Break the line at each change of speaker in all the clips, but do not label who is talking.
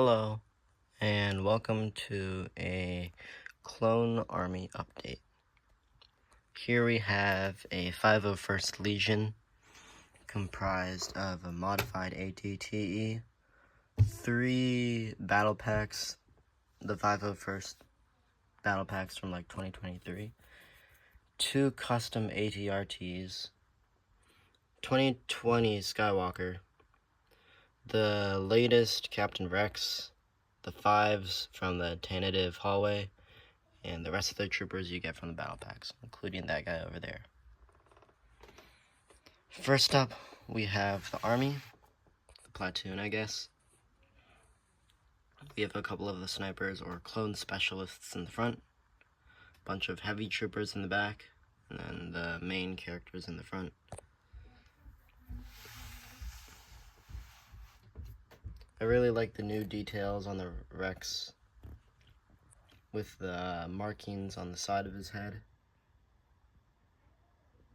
Hello, and welcome to a Clone Army update. Here we have a 501st Legion comprised of a modified AT-RT, 3 battle packs, the 501st battle packs from like 2023, 2 custom AT-RTs, 2020 Skywalker, the latest Captain Rex, the 5s from the tentative hallway, and the rest of the troopers you get from the battle packs, including that guy over there. First up, we have the army, the platoon, I guess. We have a couple of the snipers or clone specialists in the front, a bunch of heavy troopers in the back, and then the main characters in the front. I really like the new details on the Rex with the markings on the side of his head,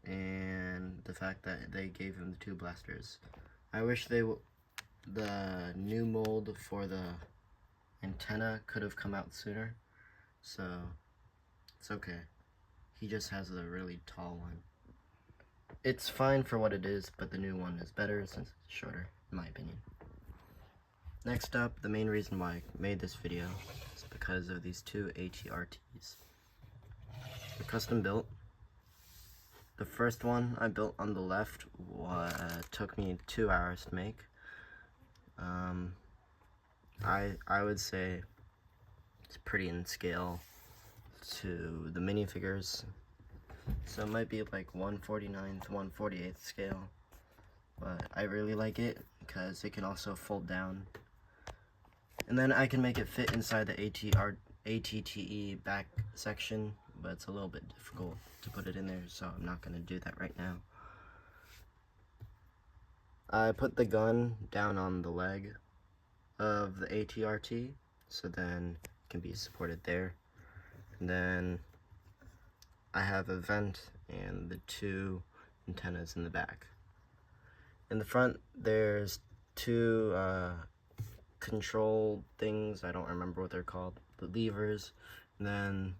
and the fact that they gave him the 2 blasters. I wish the new mold for the antenna could have come out sooner, so it's okay. He just has a really tall one. It's fine for what it is, but the new one is better since it's shorter, in my opinion. Next up, the main reason why I made this video is because of these 2 AT-RTs. They're custom built. The first one I built on the left took me 2 hours to make. I would say it's pretty in scale to the minifigures, so it might be like 1/49 to 1/48 scale, but I really like it because it can also fold down. And then I can make it fit inside the ATTE back section, but it's a little bit difficult to put it in there, so I'm not going to do that right now. I put the gun down on the leg of the AT-RT, so then it can be supported there. And then I have a vent and the 2 antennas in the back. In the front, there's 2 control things, I don't remember what they're called, the levers, and then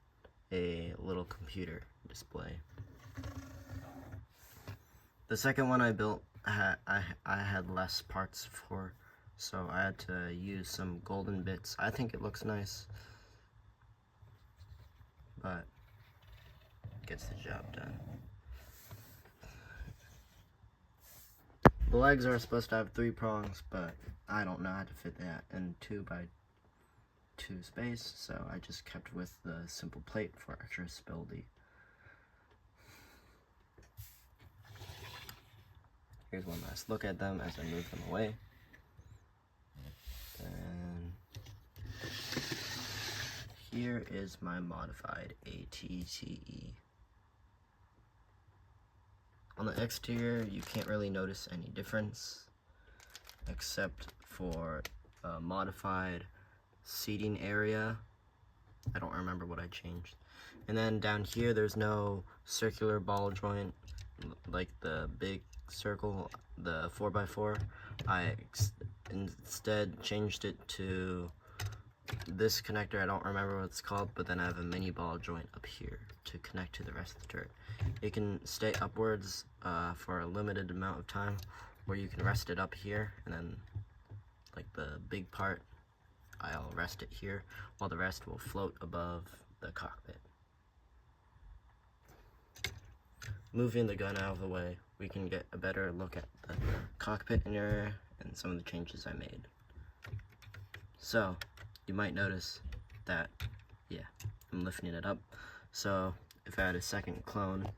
a little computer display. The second one I built, I had less parts for, so I had to use some golden bits. I think it looks nice, but it gets the job done. The legs are supposed to have 3 prongs, but I don't know how to fit that in 2x2 space, so I just kept with the simple plate for extra stability. Here's one last look at them as I move them away. And here is my modified AT-RT. On the exterior, you can't really notice any difference, except for a modified seating area. I don't remember what I changed. And then down here, there's no circular ball joint like the big circle, the 4x4. I instead changed it to this connector. I don't remember what it's called, but then I have a mini ball joint up here to connect to the rest of the turret. It can stay upwards for a limited amount of time, where you can rest it up here, and then like the big part, I'll rest it here, while the rest will float above the cockpit. Moving the gun out of the way, we can get a better look at the cockpit area and some of the changes I made. So, you might notice that, yeah, I'm lifting it up. So, if I had a second clone,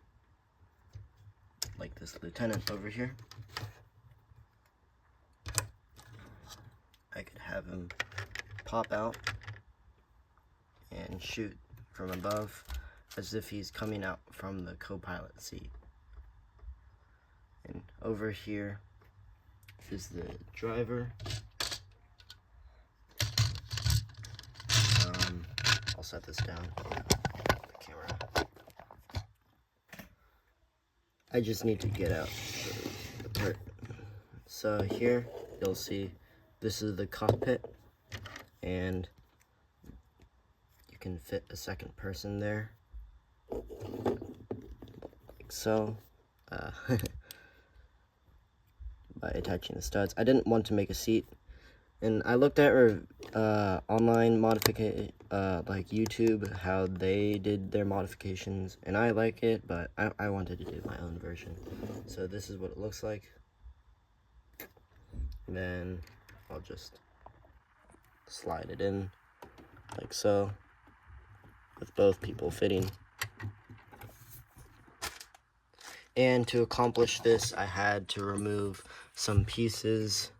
like this lieutenant over here, I could have him pop out and shoot from above as if he's coming out from the co-pilot seat. And over here is the driver. I'll set this down, the camera. I just need to get out the part. So here, you'll see this is the cockpit. and you can fit a second person there, like so, by attaching the studs. I didn't want to make a seat, and I looked at online modification, like YouTube, how they did their modifications, and I like it, but I wanted to do my own version. So this is what it looks like. And then I'll just slide it in like so, with both people fitting. And to accomplish this, I had to remove some pieces.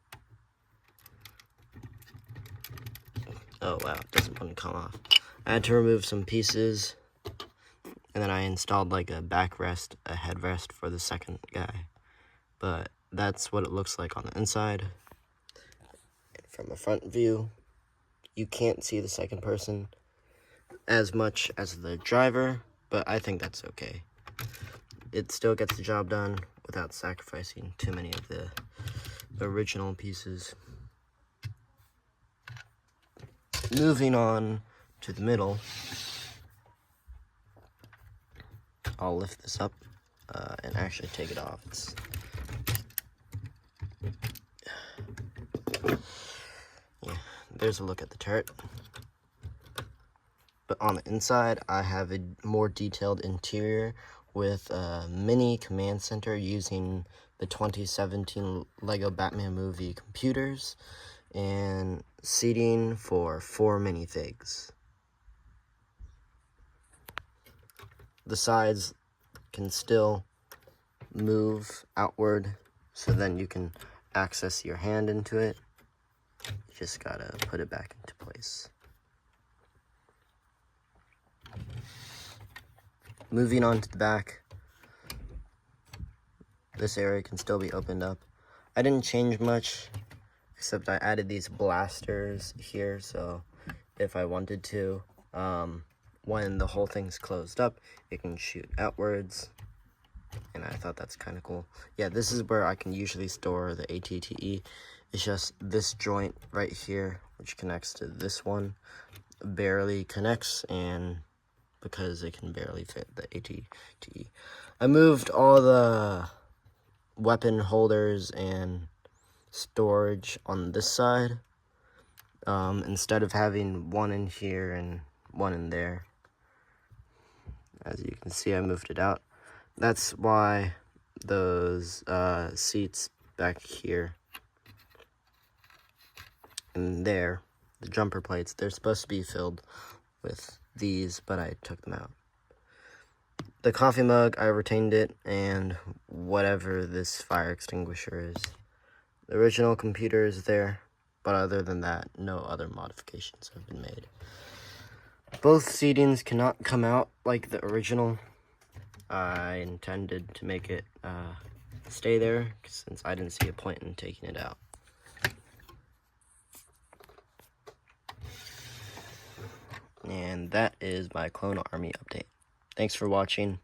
Oh wow, it doesn't want to come off. I had to remove some pieces, and then I installed like a backrest, a headrest for the second guy. But that's what it looks like on the inside. And from a front view, you can't see the second person as much as the driver, but I think that's okay. It still gets the job done without sacrificing too many of the original pieces. Moving on to the middle, I'll lift this up and actually take it off. Yeah, there's a look at the turret. But on the inside, I have a more detailed interior with a mini command center using the 2017 Lego Batman movie computers, and seating for 4 minifigs. The sides can still move outward, so then you can access your hand into it. You just gotta put it back into place. Moving on to the back, this area can still be opened up. I didn't change much, except I added these blasters here, so if I wanted to, when the whole thing's closed up, it can shoot outwards, and I thought that's kind of cool. Yeah, this is where I can usually store the AT-RT. It's just this joint right here, which connects to this one, barely connects, and because it can barely fit the AT-RT. I moved all the weapon holders and storage on this side, instead of having one in here and one in there. As you can see, I moved it out. That's why those seats back here and there, the jumper plates, they're supposed to be filled with these, but I took them out. The coffee mug, I retained it, and whatever this fire extinguisher is. The original computer is there, but other than that, no other modifications have been made. Both seatings cannot come out like the original. I intended to make it stay there, since I didn't see a point in taking it out. And that is my Clone Army update. Thanks for watching.